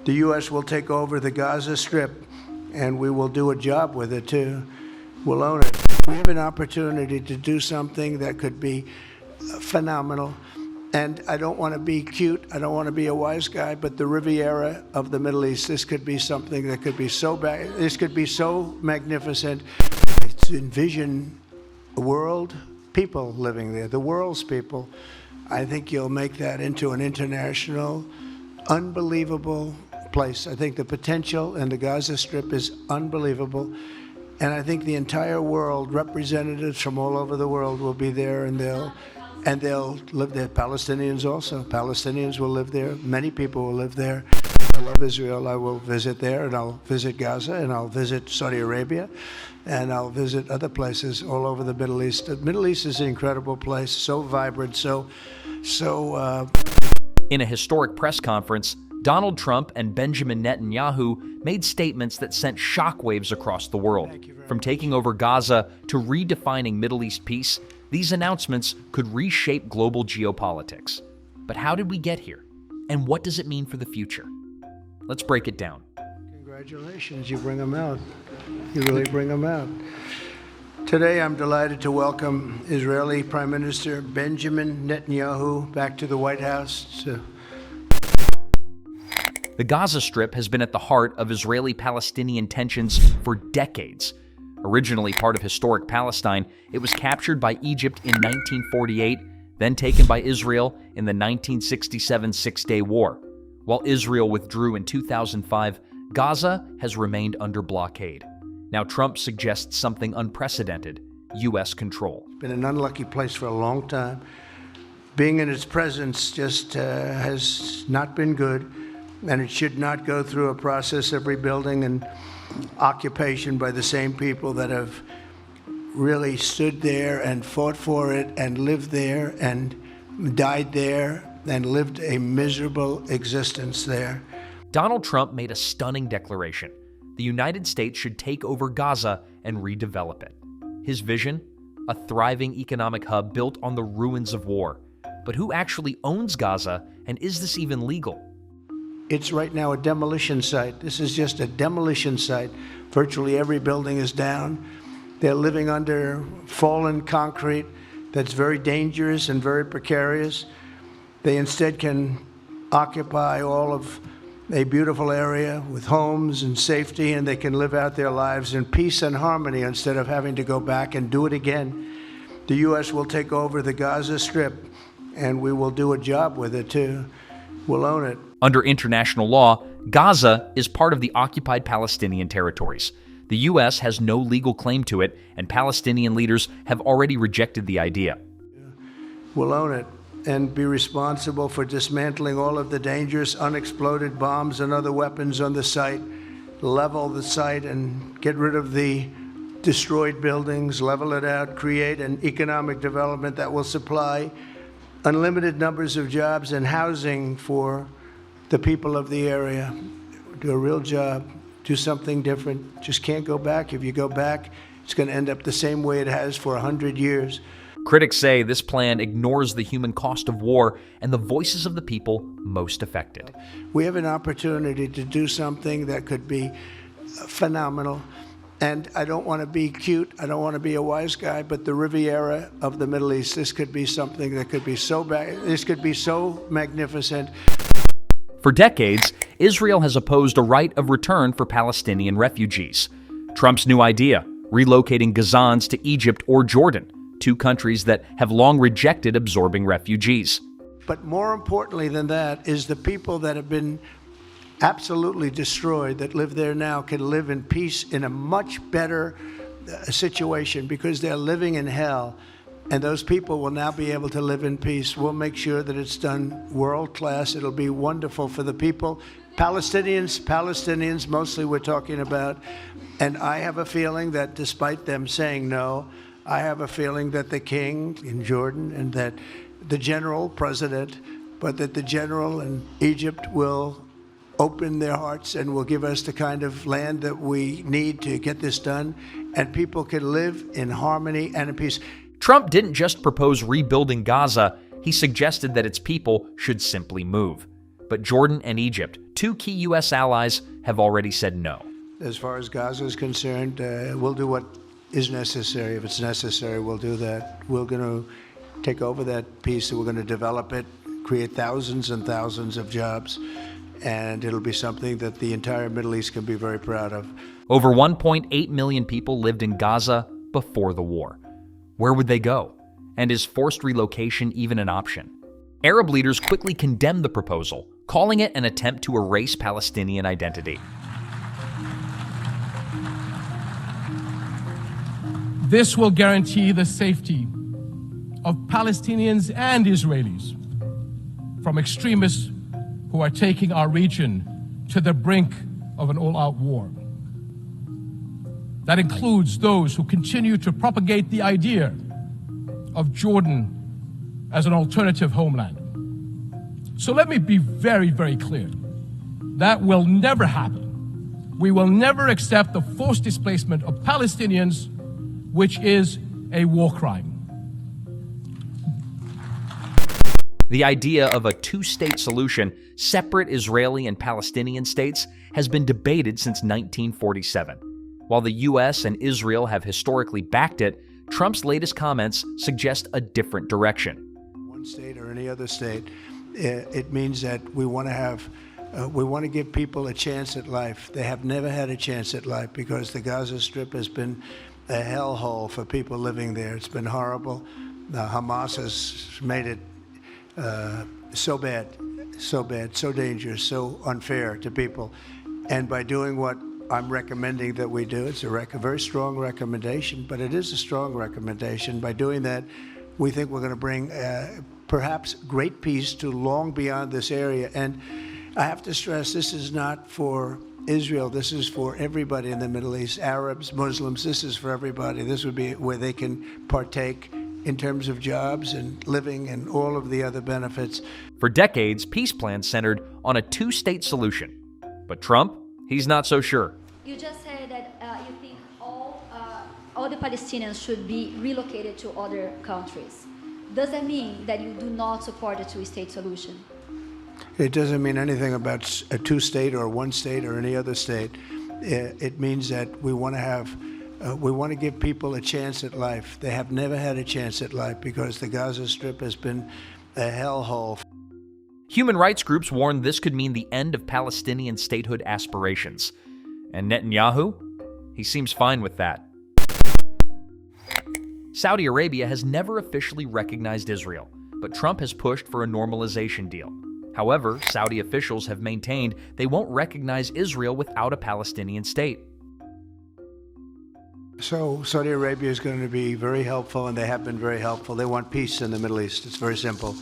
The U.S. will take over the Gaza Strip, and we will do a job with it, too. We'll own it. We have an opportunity to do something that could be phenomenal. And I don't want to be cute. I don't want to be a wise guy, but the Riviera of the Middle East, this could be something that could be so bad. This could be so magnificent. To envision a world, people living there, the world's people. I think you'll make that into an international, unbelievable place. I think the potential in the Gaza Strip is unbelievable. And I think the entire world, representatives from all over the world will be there, and they'll live there. Palestinians also. Palestinians will live there. Many people will live there. I love Israel. I will visit there, and I'll visit Gaza, and I'll visit Saudi Arabia, and I'll visit other places all over the Middle East. The Middle East is an incredible place, so vibrant, In a historic press conference, Donald Trump and Benjamin Netanyahu made statements that sent shockwaves across the world. From taking over Gaza to redefining Middle East peace, these announcements could reshape global geopolitics. But how did we get here? And what does it mean for the future? Let's break it down. Congratulations, you bring them out. You really bring them out. Today, I'm delighted to welcome Israeli Prime Minister Benjamin Netanyahu back to the White House. The Gaza Strip has been at the heart of Israeli-Palestinian tensions for decades. Originally part of historic Palestine, it was captured by Egypt in 1948, then taken by Israel in the 1967 Six-Day War. While Israel withdrew in 2005, Gaza has remained under blockade. Now Trump suggests something unprecedented: U.S. control. It's been an unlucky place for a long time. Being in its presence just has not been good, and it should not go through a process of rebuilding and occupation by the same people that have really stood there and fought for it and lived there and died there and lived a miserable existence there. Donald Trump made a stunning declaration. The United States should take over Gaza and redevelop it. His vision? A thriving economic hub built on the ruins of war. But who actually owns Gaza, and is this even legal? It's right now a demolition site. This is just a demolition site. Virtually every building is down. They're living under fallen concrete that's very dangerous and very precarious. They instead can occupy all of a beautiful area with homes and safety, and they can live out their lives in peace and harmony instead of having to go back and do it again. The U.S. will take over the Gaza Strip, and we will do a job with it, too. We'll own it. Under international law, Gaza is part of the occupied Palestinian territories. The U.S. has no legal claim to it, and Palestinian leaders have already rejected the idea. We'll own it and be responsible for dismantling all of the dangerous unexploded bombs and other weapons on the site, level the site and get rid of the destroyed buildings, level it out, create an economic development that will supply unlimited numbers of jobs and housing for the people of the area. Do a real job, do something different. Just can't go back. If you go back, it's going to end up the same way it has for 100 years. Critics say this plan ignores the human cost of war and the voices of the people most affected. We have an opportunity to do something that could be phenomenal. And I don't want to be cute. I don't want to be a wise guy, but the Riviera of the Middle East, this could be something that could be so bad. This could be so magnificent. For decades, Israel has opposed a right of return for Palestinian refugees. Trump's new idea, relocating Gazans to Egypt or Jordan, two countries that have long rejected absorbing refugees. But more importantly than that is the people that have been absolutely destroyed that live there now can live in peace in a much better situation because they're living in hell. And those people will now be able to live in peace. We'll make sure that it's done world class. It'll be wonderful for the people. Palestinians mostly we're talking about. And I have a feeling that despite them saying no, I have a feeling that the king in Jordan and that the general president, but that the general in Egypt will open their hearts and will give us the kind of land that we need to get this done, and people can live in harmony and in peace. Trump didn't just propose rebuilding Gaza, he suggested that its people should simply move. but Jordan and Egypt, two key U.S. allies, have already said no. As far as Gaza is concerned, we'll do what is necessary. If it's necessary, we'll do that. We're going to take over that piece, and we're going to develop it, create thousands and thousands of jobs, and it'll be something that the entire Middle East can be very proud of. Over 1.8 million people lived in Gaza before the war. Where would they go? And is forced relocation even an option? Arab leaders quickly condemned the proposal, calling it an attempt to erase Palestinian identity. This will guarantee the safety of Palestinians and Israelis from extremists who are taking our region to the brink of an all-out war. That includes those who continue to propagate the idea of Jordan as an alternative homeland. So let me be very, very clear. That will never happen. We will never accept the forced displacement of Palestinians, which is a war crime. The idea of a two-state solution, separate Israeli and Palestinian states, has been debated since 1947. While the U.S. and Israel have historically backed it, Trump's latest comments suggest a different direction. One state or any other state, it means that we want to give people a chance at life. They have never had a chance at life because the Gaza Strip has been a hellhole for people living there. It's been horrible. Hamas has made it so bad, so dangerous, so unfair to people. And by doing what I'm recommending that we do, it's a very strong recommendation, but it is a strong recommendation. By doing that, we think we're going to bring perhaps great peace to long beyond this area. And I have to stress, this is not for Israel. This is for everybody in the Middle East, Arabs, Muslims. This is for everybody. This would be where they can partake in terms of jobs and living and all of the other benefits. For decades, peace plans centered on a two-state solution. But Trump, he's not so sure. You just said that you think all the Palestinians should be relocated to other countries. Does that mean that you do not support a two-state solution? It doesn't mean anything about a two-state or one state or any other state. It means that we want to give people a chance at life. They have never had a chance at life because the Gaza Strip has been a hellhole. Human rights groups warn this could mean the end of Palestinian statehood aspirations. And Netanyahu? He seems fine with that. Saudi Arabia has never officially recognized Israel, but Trump has pushed for a normalization deal. However, Saudi officials have maintained they won't recognize Israel without a Palestinian state. So Saudi Arabia is going to be very helpful, and they have been very helpful. They want peace in the Middle East. It's very simple.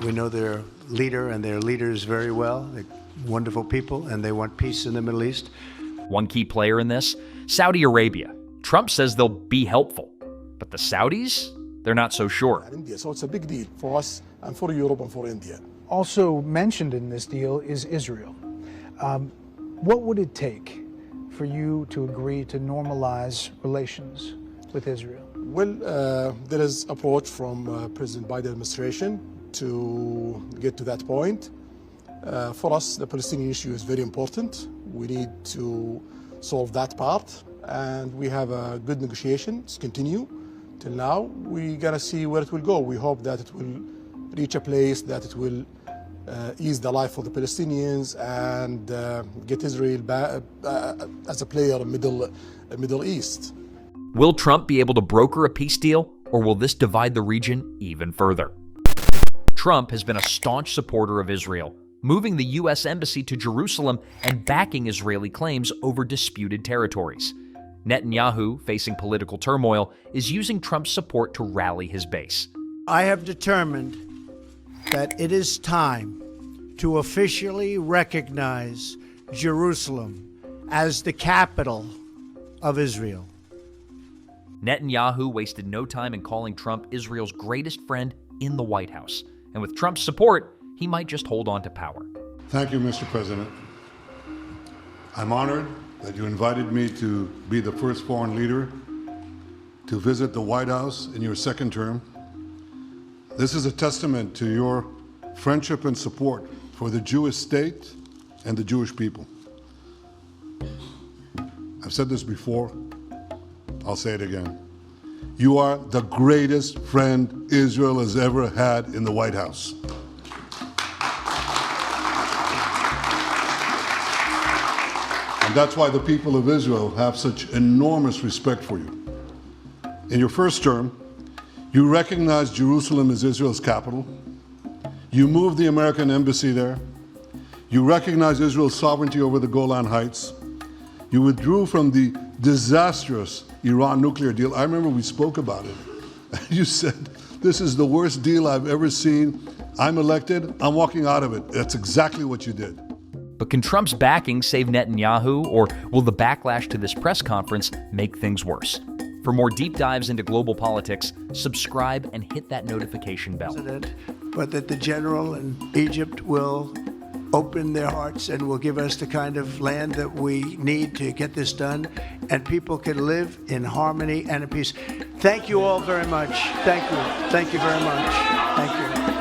We know their leader and their leaders very well. They're wonderful people, and they want peace in the Middle East. One key player in this, Saudi Arabia. Trump says they'll be helpful, but the Saudis, they're not so sure. India, so it's a big deal for us and for Europe and for India. Also mentioned in this deal is Israel. What would it take for you to agree to normalize relations with Israel? Well, there is approach from President Biden administration to get to that point. For us, the Palestinian issue is very important. We need to solve that part, and we have a good negotiations continue till now. We gotta see where it will go. We hope that it will reach a place that it will ease the life for the Palestinians and get Israel back, as a player in Middle East. Will Trump be able to broker a peace deal, or will this divide the region even further? Trump has been a staunch supporter of Israel, moving the U.S. Embassy to Jerusalem and backing Israeli claims over disputed territories. Netanyahu, facing political turmoil, is using Trump's support to rally his base. I have determined that it is time to officially recognize Jerusalem as the capital of Israel. Netanyahu wasted no time in calling Trump Israel's greatest friend in the White House. And with Trump's support, he might just hold on to power. Thank you, Mr. President. I'm honored that you invited me to be the first foreign leader to visit the White House in your second term. This is a testament to your friendship and support for the Jewish state and the Jewish people. I've said this before, I'll say it again. You are the greatest friend Israel has ever had in the White House. And that's why the people of Israel have such enormous respect for you. In your first term, you recognized Jerusalem as Israel's capital. You moved the American embassy there. You recognized Israel's sovereignty over the Golan Heights. You withdrew from the disastrous Iran nuclear deal. I remember we spoke about it. You said, this is the worst deal I've ever seen. I'm elected, I'm walking out of it. That's exactly what you did. But can Trump's backing save Netanyahu, or will the backlash to this press conference make things worse? For more deep dives into global politics, subscribe and hit that notification bell. But that the general in Egypt will open their hearts and will give us the kind of land that we need to get this done, and people can live in harmony and in peace. Thank you all very much. Thank you. Thank you very much. Thank you.